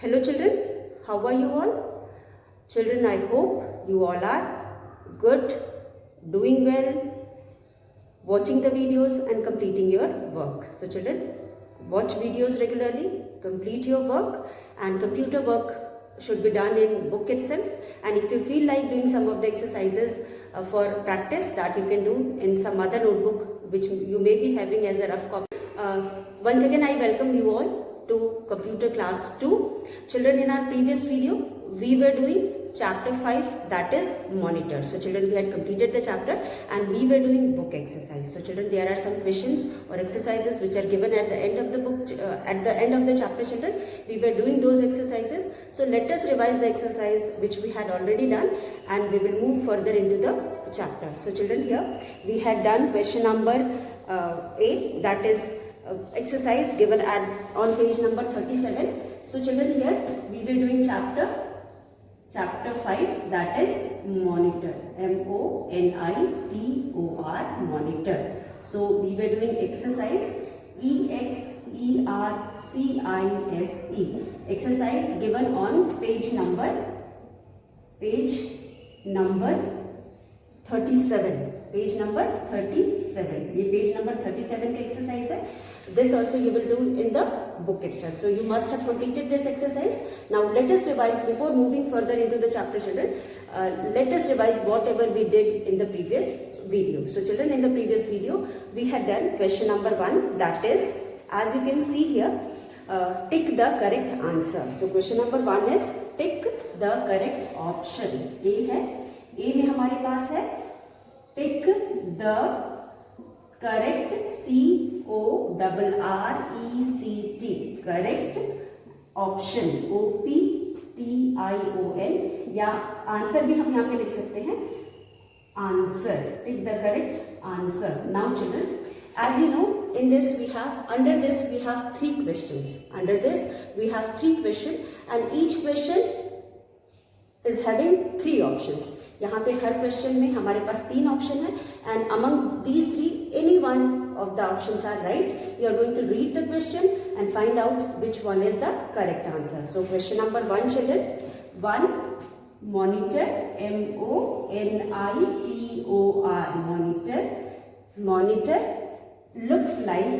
Hello children, how are you all? Children, I hope you all are good, doing well, watching the videos and completing your work. So children, watch videos regularly, complete your work, and computer work should be done in book itself. And if you feel like doing some of the exercises for practice, that you can do in some other notebook which you may be having as a rough copy. Once again, I welcome you all to computer class 2. Children, in our previous video we were doing chapter 5, that is monitor. So children, we had completed the chapter and we were doing book exercise. So children, there are some questions or exercises which are given at the end of the book, at the end of the chapter. Children, we were doing those exercises. So let us revise the exercise which we had already done and we will move further into the chapter. So children, here we had done question number A, that is exercise given on page number 37. So children, here we were doing chapter 5, that is monitor, M-O-N-I-T-O-R, monitor. So we were doing exercise E-X-E-R-C-I-S-E, exercise given on page number 37. Page number 37, ये page number 37 का exercise है. This also you will do in the book itself. So you must have completed this exercise. Now let us revise before moving further into the chapter, children. Let us revise whatever we did in the previous video. So children, in the previous video we had done question number 1, that is, as you can see here, tick the correct answer. So question number 1 is tick the correct option. A है, A में हमारे पास है tick the correct, C-O-R-R-E-C-T, correct option, O-P-T-I-O-N, या answer भी हम यहाँ पे लिख सकते हैं answer, tick the correct answer. Now children, as you know, in this we have, under this we have 3 questions. Under this we have 3 questions and each question is having 3 options. यहाँ पे हर question में हमारे पास 3 option है and among these 3 any one of the options are right. You are going to read the question and find out which one is the correct answer. So question number 1, children. 1, monitor, M-O-N-I-T-O-R, monitor. Monitor looks like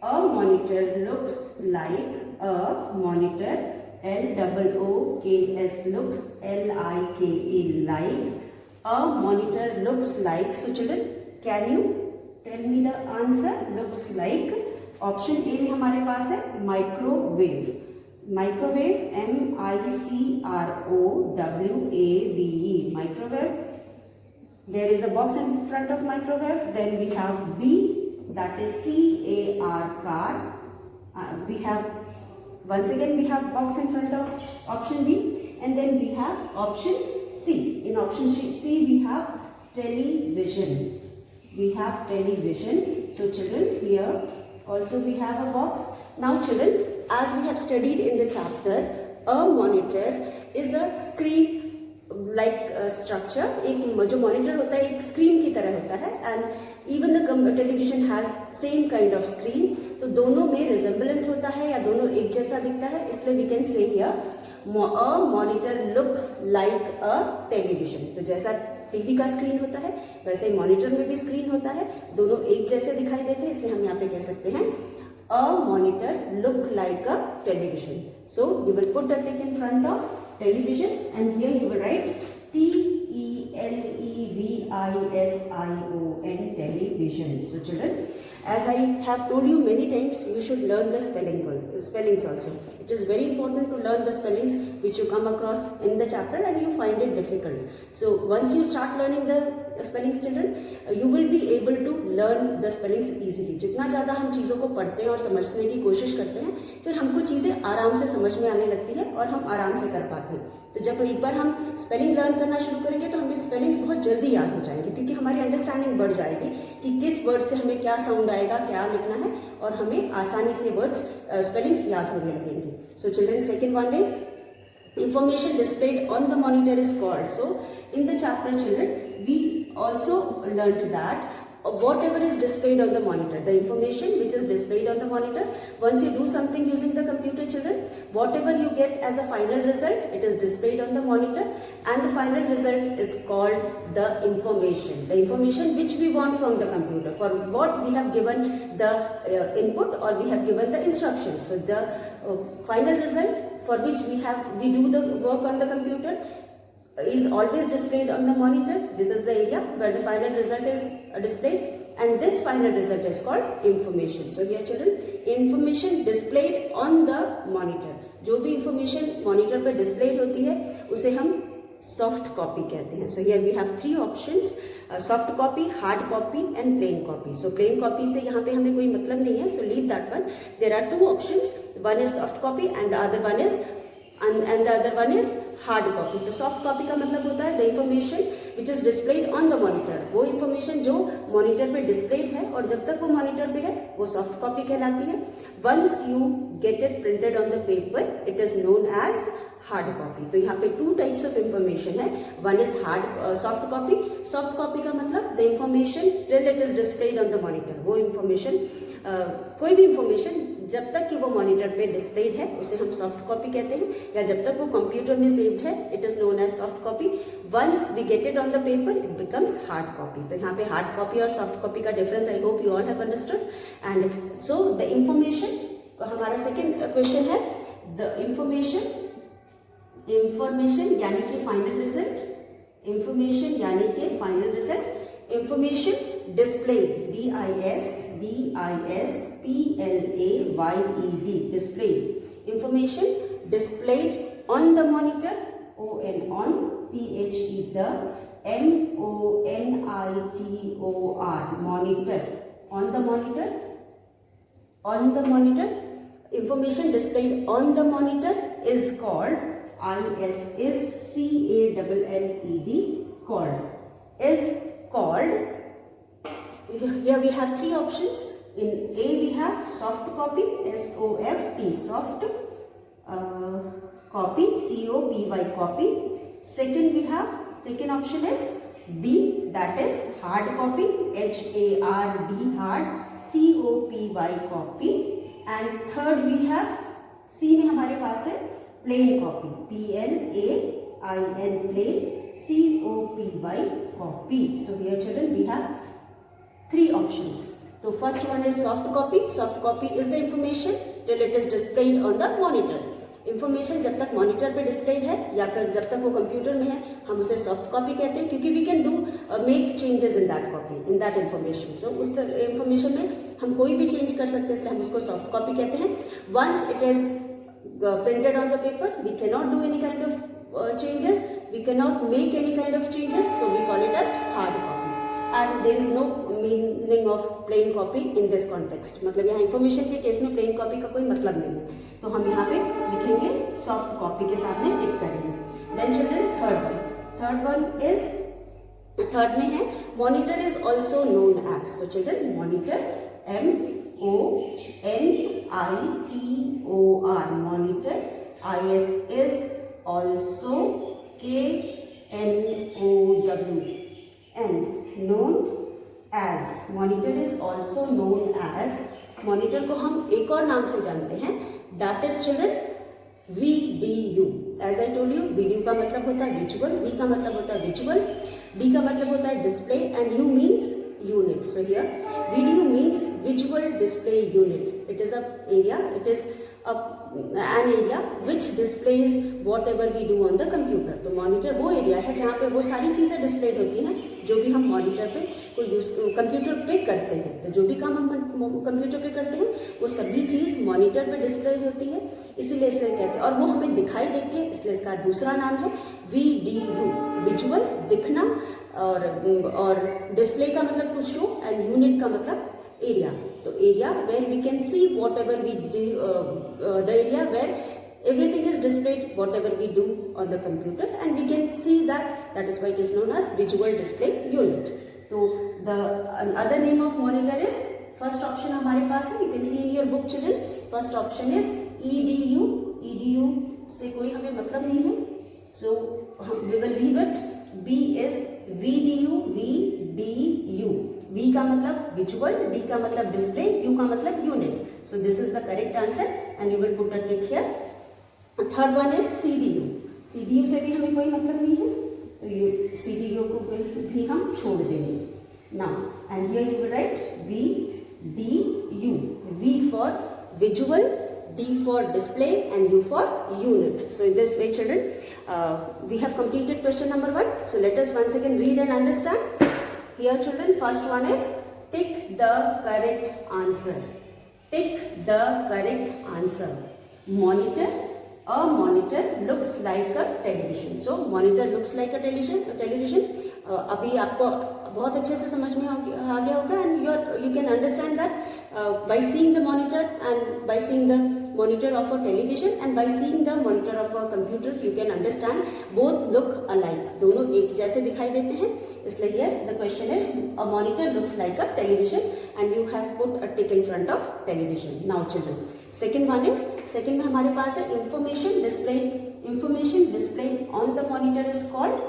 a monitor, looks like a monitor. L-O-O-K-S, looks, L-I-K-E, like. A monitor looks like. So children, can you tell me the answer? Looks like. Option A में हमारे पास है microwave. Microwave, M-I-C-R-O-W-A-V-E, microwave. There is a box in front of microwave. Then we have B, that is C-A-R, car. We have, once again we have box in front of option B, and then we have option C. In option C we have television. We have television. So children, here also we have a box. Now children, as we have studied in the chapter, a monitor is a screen like structure. एक जो monitor होता है एक screen की तरह होता है and even the television has same kind of screen. तो दोनों में resemblance होता है या दोनों एक जैसा दिखता है, इसलिए we can say here a monitor looks like a television. तो जैसा टीवी का स्क्रीन होता है वैसे ही मॉनिटर में भी स्क्रीन होता है, दोनों एक जैसे दिखाई देते हैं, इसलिए हम यहाँ पे कह सकते हैं a monitor look like a television. So you will put the tick in front of television and here you will write T-E-L-E-V-I-S-I-O-N, television. So children, as I have told you many times, you should learn the spellings also. It is very important to learn the spellings which you come across in the chapter and you find it difficult. So once you start learning the spellings, children, you will be able to learn the spellings easily. जितना ज़्यादा हम चीज़ों को पढ़ते हैं और समझने की कोशिश करते हैं, फिर हमको चीज़ें आराम से समझ में आने लगती है और हम आराम से कर पाते हैं. तो जब एक बार हम स्पेलिंग लर्न करना शुरू करेंगे तो हमें स्पेलिंग्स बहुत जल्दी याद हो जाएंगे, क्योंकि हमारी अंडरस्टैंडिंग बढ़ जाएगी कि किस वर्ड से हमें क्या साउंड आएगा, क्या लिखना है, और हमें आसानी से वर्ड्स स्पेलिंग्स याद होने लगेंगे. So children, second one is information displayed on the monitor is called. So in the chapter, children, we also learned that whatever is displayed on the monitor, the information which is displayed on the monitor. Once you do something using the computer, children, whatever you get as a final result, it is displayed on the monitor, and the final result is called the information which we want from the computer, for what we have given the input or we have given the instructions. So the final result for which we do the work on the computer is always displayed on the monitor. This is the area where the final result is displayed, and this final result is called information. So dear children, information displayed on the monitor, जो भी information monitor पे displayed होती है उसे हम soft copy कहते हैं. So here we have three options: soft copy, hard copy and plain copy. So plain copy से यहाँ पे हमें कोई मतलब नहीं है, so leave that one. There are two options, one is soft copy and the other one is hard copy. तो soft copy का मतलब होता है the information which is displayed on the monitor, वो इंफॉर्मेशन जो मॉनिटर पे displayed है और जब तक वो मॉनिटर पे है वो सॉफ्ट कॉपी कहलाती है. Once you get it printed on the paper, it is known as hard copy. तो यहाँ पे टू टाइप्स ऑफ इंफॉर्मेशन है. One is hard soft copy. Soft copy का मतलब the information till it is displayed on the monitor, वो information कोई भी information जब तक कि वो मॉनिटर पे डिस्प्लेड है उसे हम सॉफ्ट कॉपी कहते हैं, या जब तक वो कंप्यूटर में सेव्ड है it is known as soft copy. Once we get it on the paper it becomes hard copy. तो यहाँ पे हार्ड कॉपी और सॉफ्ट कॉपी का difference I hope you all have understood. And so the information, हमारा second question है the information यानी कि final result. Information यानी कि final result. Information displayed, displayed, displayed. Information displayed on the monitor, on, the, monitor, monitor, on the monitor. Information displayed on the monitor is called called. Here we have three options. In A we have soft copy, SOFT, soft copy, COPY, copy. Second option is B, that is hard copy, HARD, hard, COPY, copy. And third we have C में हमारे पास है plain copy, PLAIN, plain, COPY, copy. So here children we have three options. So first one is soft copy. Soft copy is the information till it is displayed on the monitor. Information जब तक monitor पे displayed है या फिर जब तक वो computer में है हम उसे सॉफ्ट कॉपी कहते हैं, क्योंकि we can do make changes in that copy, in that information. So उस इंफॉर्मेशन में हम कोई भी चेंज कर सकते हैं, इसलिए हम उसको सॉफ्ट कॉपी कहते हैं. Once it is printed on the paper, we cannot do any kind of changes, we cannot make any kind of changes, so we call it as hard copy. And there is no meaning of plain copy in this context. मतलब यहाँ information के case में plain copy का कोई मतलब नहीं है, तो हम यहाँ पे लिखेंगे soft copy के साथ में टिक करेंगे. Then children third one is third में है monitor is also known as. So children monitor, MONITOR, monitor, IS is also KNOWN, known as. monitor is also known as. monitor को हम एक और नाम से जानते हैं, that is children VDU. As I told you, VDU का मतलब होता है विजुअल, V का मतलब होता है विजुअल, D का मतलब होता है display and U means unit. So here VDU means visual display unit. It is an area which displays whatever we do on the computer. तो मॉनिटर वो एरिया है जहाँ पे वो सारी चीज़ें डिस्प्लेड होती हैं जो भी हम मॉनिटर पे कोई कंप्यूटर पे करते हैं. तो जो भी काम हम कंप्यूटर पे करते हैं वो सभी चीज़ मॉनिटर पे डिस्प्ले होती है, इसीलिए इसे कहते हैं, और वो हमें दिखाई देती है, इसलिए इसका दूसरा नाम है VDU, विजुअल, दिखना, और डिस्प्ले का मतलब टू शो एंड यूनिट का मतलब एरिया. तो area where we can see whatever we do, the area where everything is displayed whatever we do on the computer, and we can see that is why it is known as visual display unit. So the other name of monitor is, first option हमारे पास है, you can see in your book children, first option is EDU. EDU से कोई हमें मतलब नहीं है, so we will leave it. B is VDU. V का मतलब visual, D का मतलब display, U का मतलब unit. So this is the correct answer and you will put a tick here. Third one is CDU. CDU से भी हमें कोई मतलब नहीं है, तो ये CDU को भी हम छोड़ देंगे. Now and here you will write VDU. V for visual, D for display and U for unit. So in this way children, we have completed question number 1. So let us once again read and understand. Here children, first one is tick the correct answer. Tick the correct answer. Monitor. A monitor looks like a television. So monitor looks like a television. अभी आपको बहुत अच्छे से समझ में आ गया होगा and you can understand that by seeing the monitor and by seeing the monitor of a television and by seeing the monitor of a computer you can understand both look alike. दोनों एक जैसे दिखाई देते हैं, इसलिए here the question is a monitor looks like a television and you have put a tick in front of television. Now children, second one is, second में हमारे पास है information displayed. Information displayed on the monitor is called,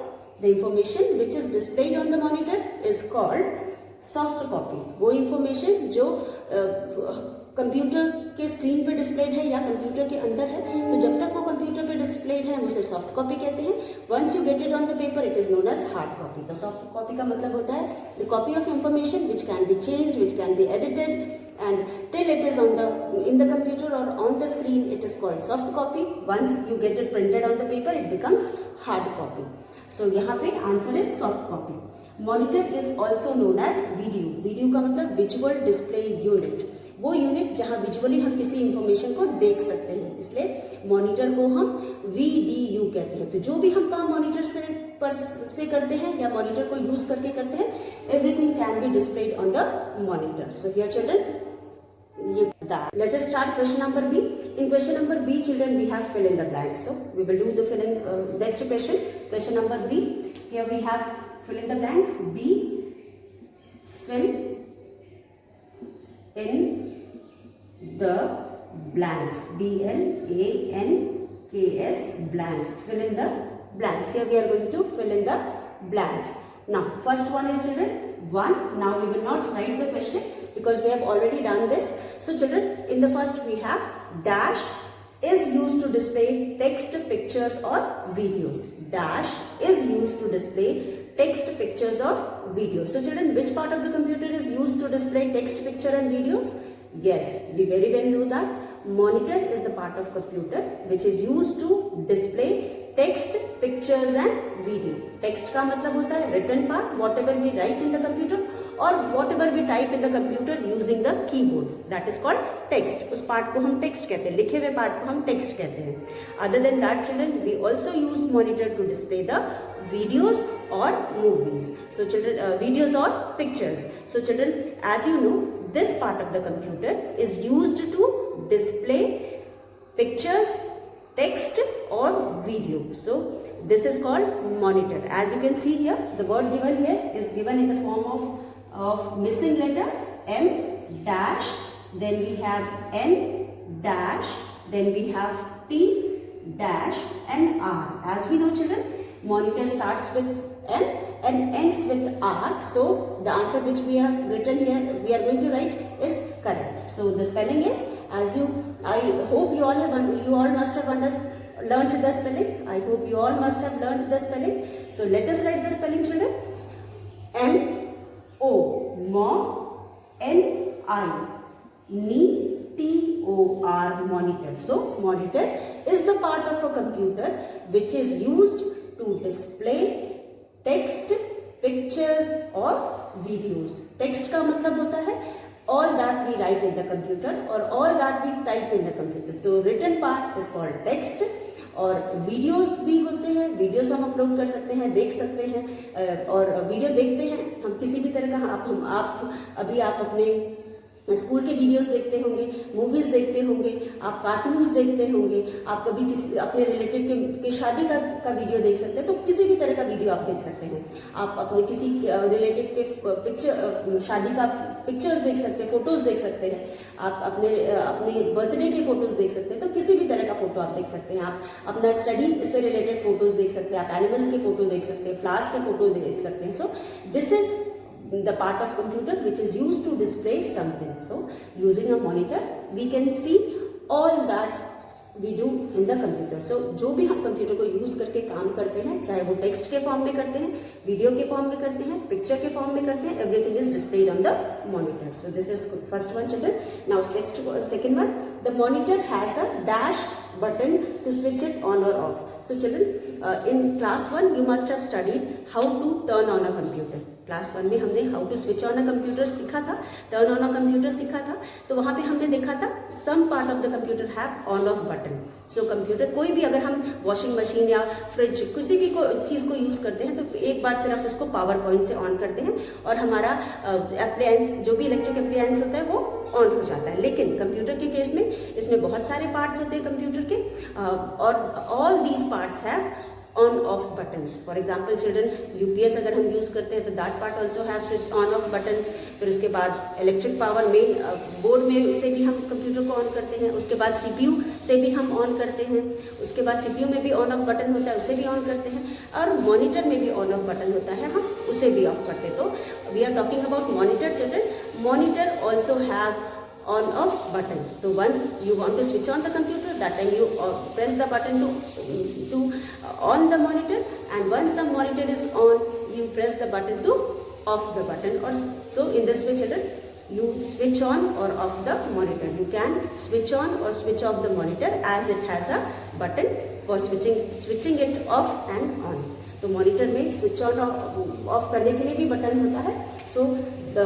the information which is displayed on the monitor is called soft copy. वो information जो computer के screen पे displayed है या computer के अंदर है, तो जब तक वो कंप्यूटर पे डिस्प्लेड है हम उसे सॉफ्ट कॉपी कहते हैं. Once you get it on the paper it is known as hard copy. तो सॉफ्ट कॉपी का मतलब होता है the copy of information which can be changed, which can be edited and till it is in the computer or on the screen it is called soft copy. Once you get it printed on the paper it becomes hard copy. So यहाँ पे answer is soft copy. Monitor is also known as video. Video का मतलब visual display unit. वो unit जहाँ visually हम किसी information को देख सकते हैं, इसलिए मॉनिटर को हम VDU कहते हैं. तो जो भी हम काम मॉनिटर से करते हैं या मॉनिटर को यूज करके करते हैं, everything can be displayed on the monitor. So here children, let us start question number B. In question number B children we have fill in the blanks. So we will do the fill in next question number B. Here we have fill in the blanks. B, fill in the blanks. BLANKS blanks. Fill in the blanks. Here we are going to fill in the blanks. Now first one is children 1. Now we will not write the question because we have already done this. So children, in the first we have dash is used to display text, pictures or videos. Dash is used to display text, pictures or videos. So children, which part of the computer is used to display text, picture and videos? Yes, we very well know that monitor is the part of computer which is used to display text, pictures and video. Text का मतलब होता है written part, whatever we write in the computer or whatever we type in the computer using the keyboard, that is called text. उस part को हम text कहते हैं, लिखे हुए part को हम text कहते हैं. Other than that children, we also use monitor to display the videos or movies. So children, videos or pictures. So children, as you know, this part of the computer is used to display pictures, text or video. So this is called monitor. As you can see here, the word given here is given in the form of missing letter M dash, then we have N dash, then we have T dash and R. As we know children, monitor starts with M and ends with R. So the answer which we have written here, we are going to write is correct. So the spelling is, I hope you all must have learned the spelling. I hope you all must have learned the spelling. So let us write the spelling children. M-O, N-I, T-O-R, monitor. So monitor is the part of a computer which is used to display text, pictures or videos. Text का मतलब होता है all that we write in the computer or all that we type in the computer. तो written part is called text. और videos भी होते हैं, videos हम अपलोड कर सकते हैं, देख सकते हैं और वीडियो देखते हैं हम किसी भी तरह का. आप अपने स्कूल के वीडियोस देखते होंगे, मूवीज देखते होंगे, आप कार्टून्स देखते होंगे, आप कभी किसी अपने रिलेटिव के शादी का वीडियो देख सकते हैं. तो किसी भी तरह का वीडियो आप देख सकते हैं. आप अपने किसी रिलेटिव के शादी का पिक्चर्स देख सकते हैं, फोटोज देख सकते हैं. आप अपने बर्थडे के फोटोज देख सकते हैं. तो किसी भी तरह का फोटो आप देख सकते हैं. आप अपना स्टडी से रिलेटेड फोटोज देख सकते हैं, आप एनिमल्स के फोटो देख सकते हैं, फ्लावर्स के फोटो देख सकते हैं. So this is the part of computer which is used to display something. So using a monitor we can see all that we do in the computer. So जो भी हम कंप्यूटर को use करके काम करते हैं, चाहे वो टेक्स्ट के फॉर्म में करते हैं, वीडियो के फॉर्म में करते हैं, पिक्चर के फॉर्म में करते हैं, everything is displayed on the monitor. So this is first one children. Now second one, the monitor has a dash button to switch it on or off. So children, in class 1 you must have studied how to turn on a computer. Class 1 में हमने how to switch on a computer सीखा था, turn on a computer सीखा था. तो वहाँ पे हमने देखा था some part of the computer have on off button. So computer कोई भी, अगर हम वॉशिंग मशीन या फ्रिज किसी भी चीज़ को यूज़ करते हैं तो एक बार सिर्फ उसको पावर पॉइंट से ऑन करते हैं और हमारा अप्लायंस, जो भी इलेक्ट्रिक अप्लायंस होता है वो ऑन हो जाता है. लेकिन कंप्यूटर के केस में इसमें बहुत सारे पार्ट्स होते हैं कंप्यूटर के, और all these parts have on off button. For example children, UPS अगर हम यूज करते हैं तो that part also have switch on off button. फिर उसके बाद इलेक्ट्रिक पावर मेन बोर्ड में से भी हम कंप्यूटर को ऑन करते हैं. उसके बाद सीपीयू से भी हम ऑन करते हैं. उसके बाद सीपीयू में भी ऑन ऑफ बटन होता है, उसे भी ऑन करते हैं. और मॉनिटर में भी ऑन ऑफ बटन होता है, हम उसे भी ऑफ करते हैं. तो we are talking about monitor children. Monitor also have on off button. So once you want to switch on the computer, that time you press the button to on the monitor, and once the monitor is on, you press the button to off the button. Or so in this way children, you switch on or off the monitor. You can switch on or switch off the monitor as it has a button for switching it off and on. तो monitor में switch on off करने के लिए भी button होता है. So the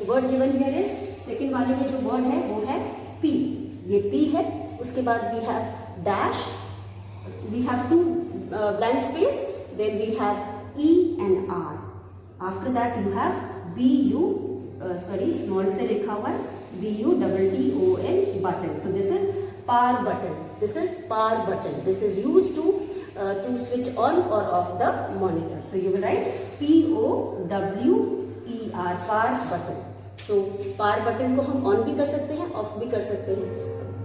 word given here is, second वाले में जो वर्ड है वो है P. ये P है. उसके बाद we have dash, we have two blank space, then we have E and R. After that you have BU, small से लिखा हुआ है BUTTON बटन. तो this is power button. This is power button. This is used to switch on or off the monitor. So you will write POWER, power button. So power button को हम on भी कर सकते हैं, of भी कर सकते हैं.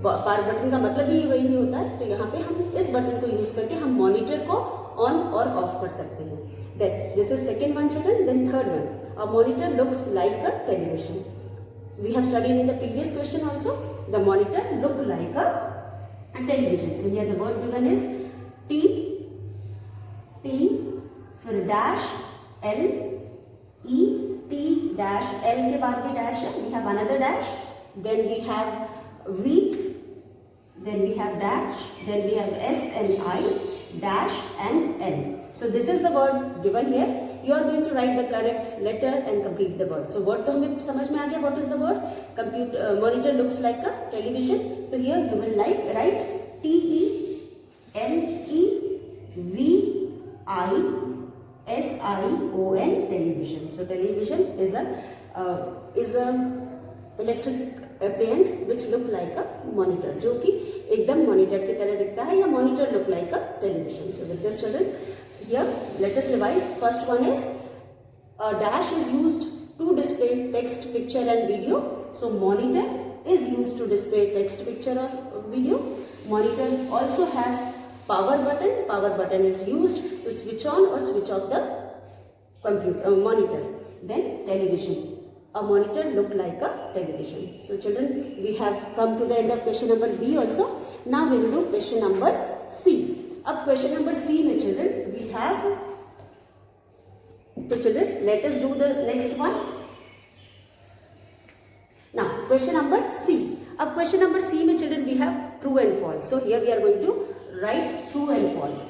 पावर बटन का मतलब ही वही होता है. तो यहाँ पे हम इस बटन को यूज करके हम मॉनिटर को ऑन और ऑफ कर सकते हैं. Then this is second one children. Then third one, a monitor looks like a television. We have studied in the previous question also. The monitor look like a television. So here the word given is T, फिर dash L, E, T dash L के बाद भी dash है. We have another dash. Then we have V. Then we have dash. Then we have S and I, dash and L. So this is the word given here. You are going to write the correct letter and complete the word. So word तो हमें समझ में आ गया. What is the word? Monitor looks like a television. So here you will write TELEVISION, television. So television is a electric appliance which look like a monitor, जो कि एकदम monitor की तरह दिखता है, या monitor look like a television. So with this children, here let us revise. First one is a dash is used to display text, picture and video. So monitor is used to display text, picture or video. Monitor also has power button. Power button is used to switch on or switch off the monitor. Then television. A monitor look like a television. So children, we have come to the end of question number B also. Now we will do question number C. अब question number C में children we have. So children, let us do the next one. Now question number C. अब question number C में children we have true and false. So here we are going to write true and false.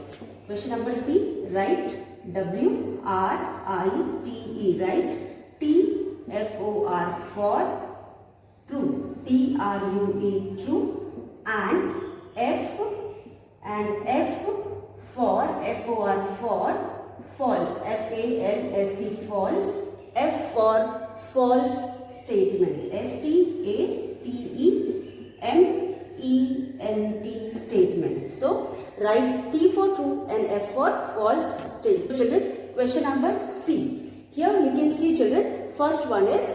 Question number C, write WRITE, write TFOR for true, TRUE true, and F for FOR for false, FALSE false, F for false statement, STATEMENT statement. So write T for true and F for false statement. Children, question number C. Here you can see children, first one is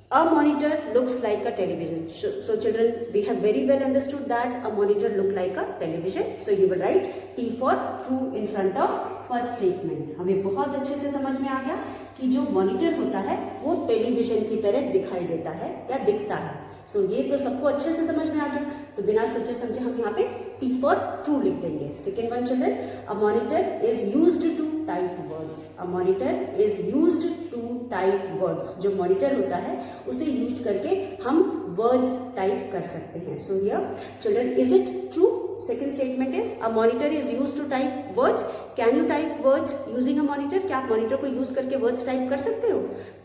A monitor looks like a television. So children, we have very well understood that a monitor look like a television. So you will write T for true in front of first statement. हमें बहुत अच्छे से समझ में आ गया कि जो monitor होता है वो टेलीविजन की तरह दिखाई देता है या दिखता है. सो ये तो सबको अच्छे से समझ में आ गया. तो बिना सोचे समझे हम यहाँ पे T for true लिख देंगे. Second one children, a monitor is used to type words. A monitor is used to type words. जो मॉनिटर होता है उसे यूज करके हम वर्ड्स टाइप कर सकते हैं. So here children, is it true? Second statement is a monitor is use to type words. Can you type words using a monitor? क्या आप मॉनिटर को यूज करके वर्ड्स टाइप कर सकते हो?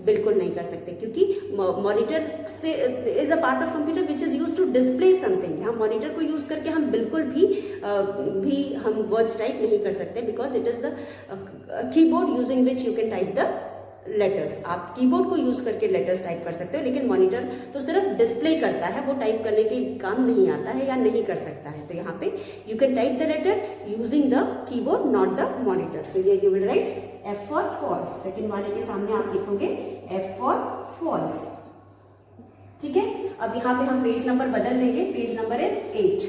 बिल्कुल नहीं कर सकते, क्योंकि मॉनिटर से is a part of computer which is use to display something. हम मॉनिटर को यूज करके हम बिल्कुल भी हम वर्ड्स टाइप नहीं कर सकते, because it is the keyboard using which you can type the letters. आप कीबोर्ड को यूज करके लेटर्स टाइप कर सकते हो, लेकिन मॉनिटर तो सिर्फ डिस्प्ले करता है, वो टाइप करने के काम नहीं आता है या नहीं कर सकता है. तो यहाँ पे you can type the letter using the keyboard, not the monitor. So ये you will write F for false. Second वाले के सामने आप लिखोगे F फॉर फॉल्स. ठीक है. अब यहाँ पे हम पेज नंबर बदल देंगे. Page number is 8.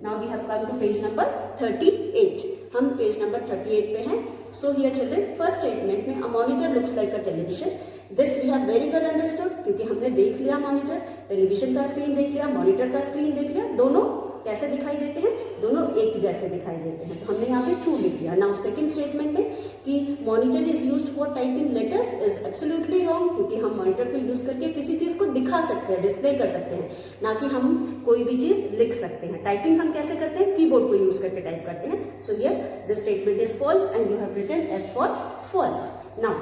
Now we have come to page number 38. हम पेज नंबर 38 पे हैं. So here children, first statement में a monitor looks like a television. This we have very well understood, क्योंकि हमने देख लिया मॉनिटर, टेलीविजन का screen देख लिया, मॉनिटर का स्क्रीन देख लिया. दोनों कैसे दिखाई देते हैं? दोनों एक जैसे दिखाई देते हैं. तो हमने यहाँ पे ट्रू लिख दिया. नाउ सेकंड स्टेटमेंट में कि monitor is used for typing letters is absolutely wrong, क्योंकि हम मॉनिटर को यूज करके किसी चीज को दिखा सकते हैं, डिस्प्ले कर सकते हैं, ना कि हम कोई भी चीज लिख सकते हैं. टाइपिंग हम कैसे करते हैं? कीबोर्ड को यूज करके टाइप करते हैं. So here this statement is false and you have written F for false. Now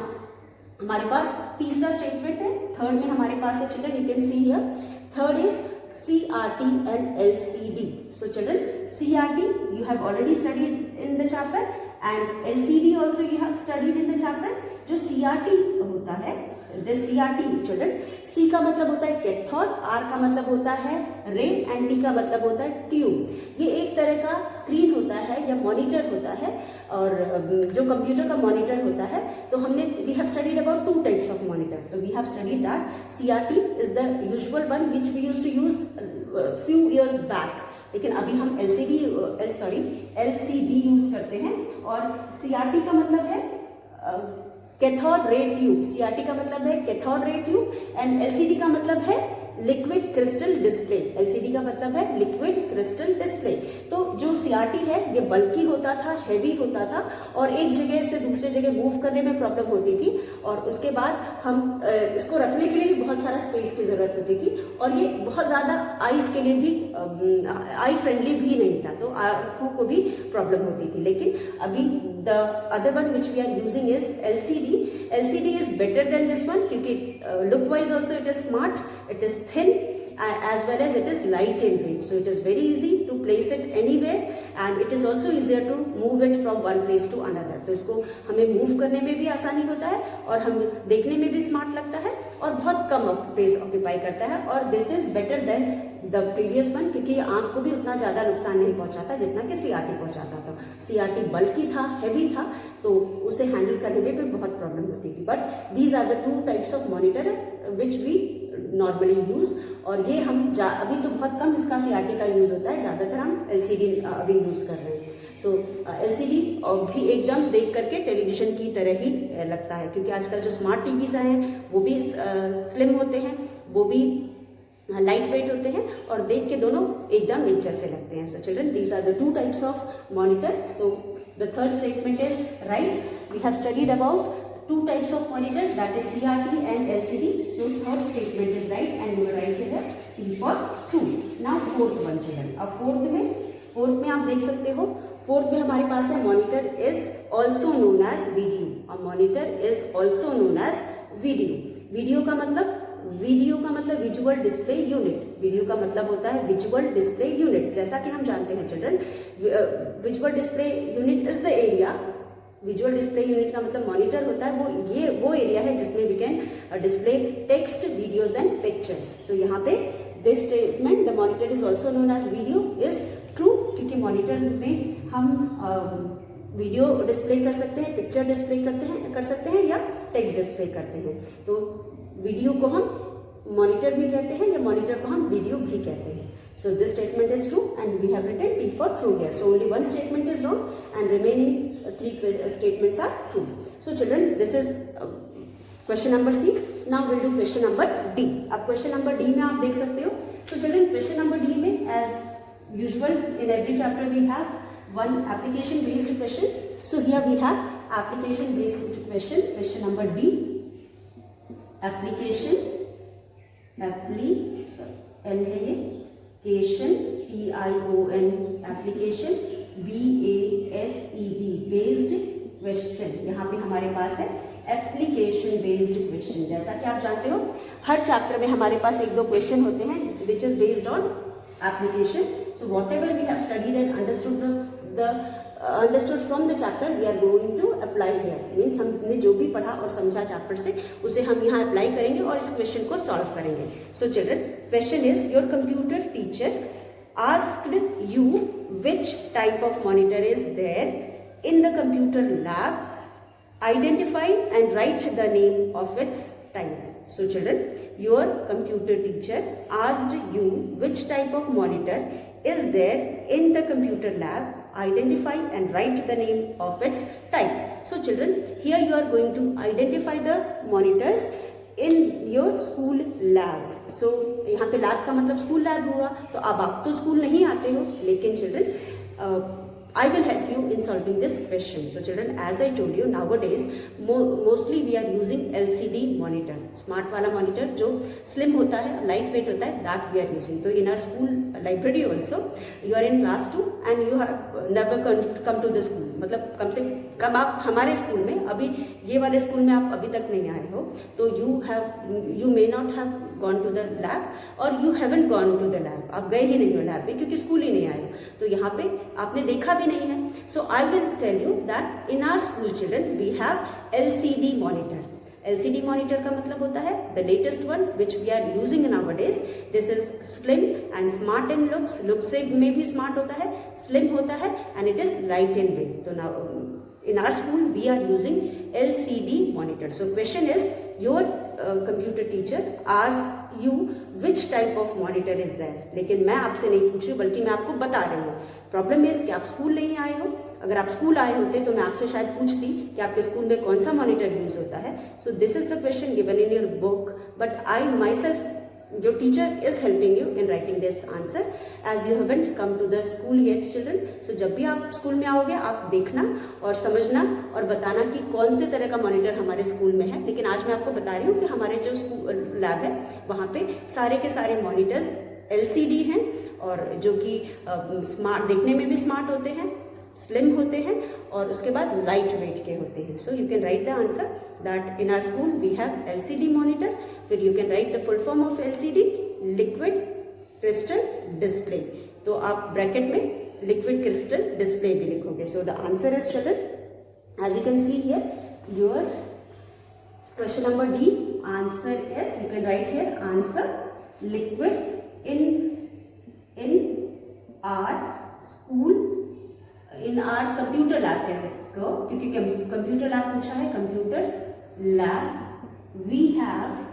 हमारे पास तीसरा स्टेटमेंट है. थर्ड में हमारे पास है children, you can see here. Third is CRT and LCD. So children, CRT you have already studied in the chapter and LCD also you have studied in the chapter. जो CRT होता है, this CRT children, C का मतलब होता है cathode, R का मतलब होता है रे एंड T का मतलब होता है ट्यूब. ये एक तरह का स्क्रीन होता है या मॉनिटर होता है, और जो कंप्यूटर का मॉनिटर होता है. तो हमने we have studied about 2 types of monitor. तो we have studied that CRT is the usual one which we used to use few years back. लेकिन अभी हम LCD यूज करते हैं. और CRT का मतलब है कैथोड रे ट्यूब. CRT का मतलब है cathode ray tube and LCD का मतलब है लिक्विड क्रिस्टल डिस्प्ले. LCD का मतलब है लिक्विड क्रिस्टल डिस्प्ले. तो जो CRT है ये बल्कि होता था, हैवी होता था, और एक जगह से दूसरे जगह मूव करने में प्रॉब्लम होती थी. और उसके बाद हम इसको रखने के लिए भी बहुत सारा स्पेस की जरूरत होती थी, और ये बहुत ज्यादा आईज के लिए भी आई फ्रेंडली भी नहीं था, तो आंखों को भी प्रॉब्लम होती थी. लेकिन अभी the other one which we are using is LCD. LCD is better than this one, क्योंकि look wise also it is smart, it is thin, as well as it is light in weight, so it is very easy to place it anywhere and it is also easier to move it from one place to another. तो इसको हमें move करने में भी आसानी होता है, और हम देखने में भी स्मार्ट लगता है, और बहुत कम स्पेस ऑक्यूपाई करता है. और this is better than the previous one, क्योंकि आंख को भी उतना ज्यादा नुकसान नहीं पहुंचाता जितना कि CRT पहुंचाता था. CRT बल्कि था, हैवी था, तो उसे हैंडल करने में भी बहुत प्रॉब्लम होती थी. But these are the 2 types of monitor which we normally use. और ये हम अभी तो बहुत कम इसका CRT का यूज होता है, ज्यादातर हम LCD अभी यूज कर रहे हैं. सो LCD भी एकदम देख करके टेलीविजन की तरह ही लगता है, क्योंकि आजकल जो स्मार्ट टीवीज आए हैं वो भी स्लिम होते हैं, वो भी लाइट वेट होते हैं, और देख के दोनों एकदम एक जैसे लगते हैं. So children, these are the 2 types of monitor. So the third statement is right. We have studied about 2 types of monitor, that is CRT and LCD. So third statement is right and you will write here T for true. Now fourth one children. अब fourth में आप देख सकते हो, fourth में हमारे पास है monitor is also known as video. A monitor is also known as video. Video का मतलब विजुअल डिस्प्ले यूनिट. वीडियो का मतलब होता है विजुअल डिस्प्ले यूनिट. जैसा कि हम जानते हैं children, visual display unit is the area. Visual display unit का मतलब मॉनिटर होता है, वो एरिया है जिसमें we can display text, videos and pictures. So यहाँ पे this statement, the monitor is also known as video, is true, क्योंकि मॉनिटर में हम वीडियो डिस्प्ले कर सकते हैं, पिक्चर डिस्प्ले कर सकते हैं या टेक्स्ट डिस्प्ले करते हैं. तो वीडियो को हम मॉनिटर भी कहते हैं या मॉनिटर को हम वीडियो भी कहते हैं. So this statement is true and we have written T for true here. So only one statement is wrong and remaining three statements are true. So children, this is question number C. Now we'll do question number D. अब question number D में आप देख सकते हो. So children, question number D में as usual in every chapter we have one application based question. So here we have application based question. Question number D. Application L है ये. PION application BASED based question. यहाँ पे हमारे पास है application based question. जैसा कि आप जानते हो हर चैप्टर में हमारे पास एक दो क्वेश्चन होते हैं which is based on application. So whatever we have studied and understood from the chapter we are going to apply here. Means हमने जो भी पढ़ा और समझा चैप्टर से उसे हम यहाँ अप्लाई करेंगे और इस क्वेश्चन को सॉल्व करेंगे. So children, question is your computer teacher asked you which type of monitor is there in the computer lab. Identify and write the name of its type. So children, your computer teacher asked you which type of monitor is there in the computer lab. Identify and write the name of its type. So children, here you are going to identify the monitors in your school lab. So यहाँ पे lab का मतलब school lab हुआ. तो अब आप तो school नहीं आते हो, लेकिन children I will help you in solving this question. So children, as I told you, nowadays mostly we are using LCD monitor. Smart वाला monitor जो slim होता है, light weight होता है, that we are using. तो in our school library also, you are in class 2 and you have never come to the school. मतलब कम से कम आप हमारे स्कूल में, अभी ये वाले स्कूल में आप अभी तक नहीं आए हो, तो you may not have gone to the lab or you haven't gone to the lab. आप गए ही नहीं हो लैब में क्योंकि स्कूल ही नहीं आए हो, तो यहाँ पे आपने देखा भी नहीं है. So I will tell you that in our school children we have LCD monitor. LCD monitor का मतलब होता है the latest one which we are using nowadays. This is slim and smart in looks. Looks से में भी smart होता है, slim होता है and it is light in weight. तो now in our school we are using LCD monitor. So question is your computer teacher asks you which type of monitor is there. लेकिन मैं आपसे नहीं पूछ रही हूँ बल्कि मैं आपको बता रही हूँ. प्रॉब्लम इज कि आप स्कूल नहीं आए हो. अगर आप स्कूल आए होते तो मैं आपसे शायद पूछती कि आपके स्कूल में कौन सा मॉनिटर यूज होता है. So this is the question given in your book, but I my self your teacher is helping you in writing this answer as you haven't come to the school yet children. So जब भी आप school में आओगे आप देखना और समझना और बताना कि कौन से तरह का मॉनिटर हमारे स्कूल में है. लेकिन आज मैं आपको बता रही हूँ कि हमारे जो स्कूल लैब है वहाँ पे सारे के सारे मॉनिटर्स LCD हैं और जो कि स्मार्ट, देखने में भी स्मार्ट होते हैं, स्लिम होते हैं और उसके बाद लाइट वेट के होते हैं. So you can write the answer that in our school we have LCD monitor. फिर you can write the full form of LCD, liquid crystal display. तो आप ब्रैकेट में लिक्विड क्रिस्टल डिस्प्ले भी लिखोगे. So the answer is children as you can see here your question number D answer is, you can write here answer liquid in our school, in our computer lab कह सकते हो क्योंकि computer lab पूछा है. Computer lab we have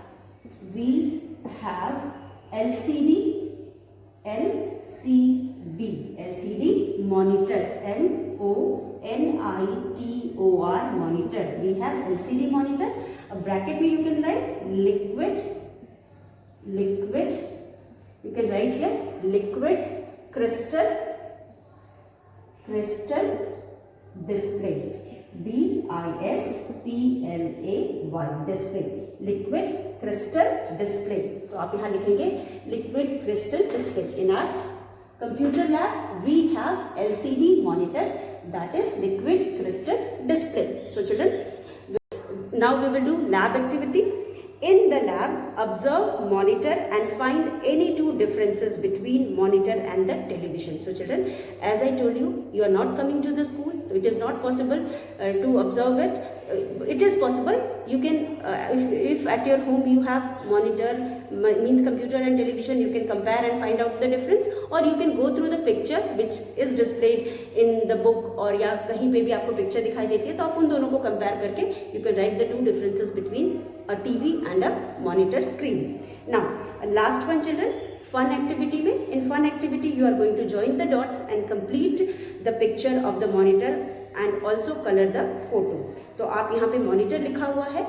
LCD monitor, MONITOR monitor. We have LCD monitor. A bracket में you can write liquid. You can write here liquid crystal display. DISPLAY display. Liquid crystal display. तो आप यहाँ लिखेंगे liquid crystal display. In our computer lab we have LCD monitor, that is liquid crystal display. So children, now we will do lab activity. In the lab, observe monitor and find any two differences between monitor and the television. So children, as I told you, you are not coming to the school, so it is not possible to observe it it is possible. You can if at your home you have monitor, means computer and television, you can compare and find out the difference, or you can go through the picture which is displayed in the book, और या कहीं पे भी आपको picture दिखाई देती है तो आप उन दोनों को कंपेयर करके you can write the two differences between a TV and a monitor screen. Now last one children, fun activity में, in fun activity you are going to join the dots and complete the picture of the monitor and also color the photo. तो आप यहाँ पे monitor लिखा हुआ है,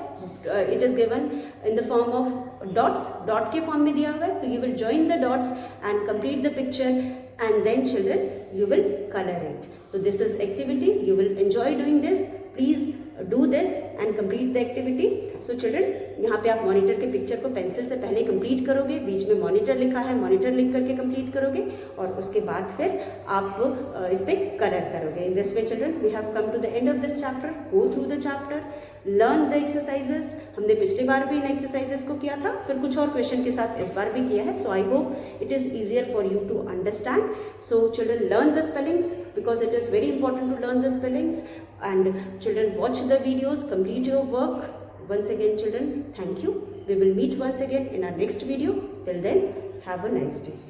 it is given in the form of dots, dot के form में दिया हुआ है, तो you will join the dots and complete the picture and then children you will color it. So this is activity, you will enjoy doing this. Please do this and complete the activity. So children, यहाँ पे आप monitor के picture को pencil से पहले complete करोगे, बीच में monitor लिखा है, मॉनिटर लिख करके कंप्लीट करोगे और उसके बाद फिर आप इस पे कलर करोगे. In this way children we have come to the end of this chapter. Go through the chapter, learn the exercises. हमने पिछली बार भी इन एक्सरसाइजेस को किया था, फिर कुछ और क्वेश्चन के साथ इस बार भी किया है. So I hope it is easier for you to understand. So children learn the spellings because it is very important to learn the spellings. And children, watch the videos, complete your work. Once again children, thank you. We will meet once again in our next video. Till then, have a nice day.